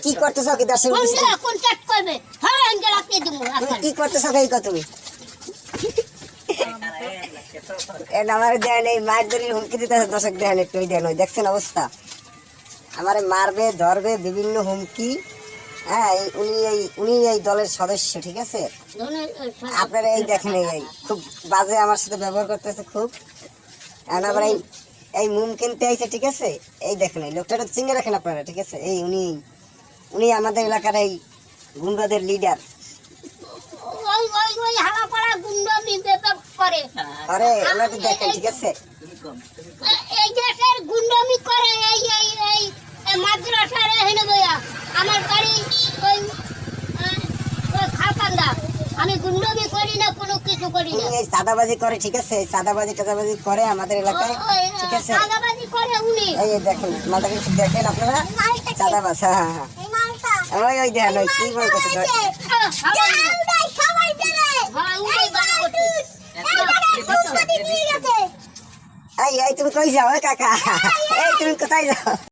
কি করতেছ কি দর্শক কন্টাক্ট করবে হ্যাঁ আঙ্কেল আপনি দিমু তুমি কি করতেছ এই কথা তুমি আমার দেন এই মাছ ধরে হুমকি দিতেছে দর্শক দেখেন একটু দেন ওই দেখছেন অবস্থা আমারে মারবে ধরবে বিভিন্ন হুমকি হ্যাঁ উনি এই দলের সদস্য ঠিক আছে আপনারা এই দেখেন এই খুব বাজে আমার সাথে ব্যবহার করতেছে খুব আবার এই মুম কিনতে আইছে ঠিক আছে এই দেখেন এই লোকটা চিনে রাখেন আপনারা ঠিক আছে এই উনি আমাদের এলাকার এই গুন্ডাদের লিডার ওই হালাপাড়া গুন্ডামি ব্যাপার করে আরে ওনাকে দেখেন ঠিক আছে এই দেশের গুন্ডামি করে এই মাদ্রাসার এখানে বইয়া আমার বাড়ি ওই খালকান্দা আমি গুন্ডামি করি না কোনো কিছু করি না এই সাদাবাজি করে ঠিক আছে সাদাবাজি করে আমাদের এলাকায় ঠিক আছে সাদাবাজি করে উনি এই দেখেন মাদাকে দেখেন আপনারা সাদাবাজ হ্যাঁ হ্যাঁ ওই দেখেন ওই কি বলতেছে এই তুমি কই যাও কাকা এই তুমি কোথায় যাও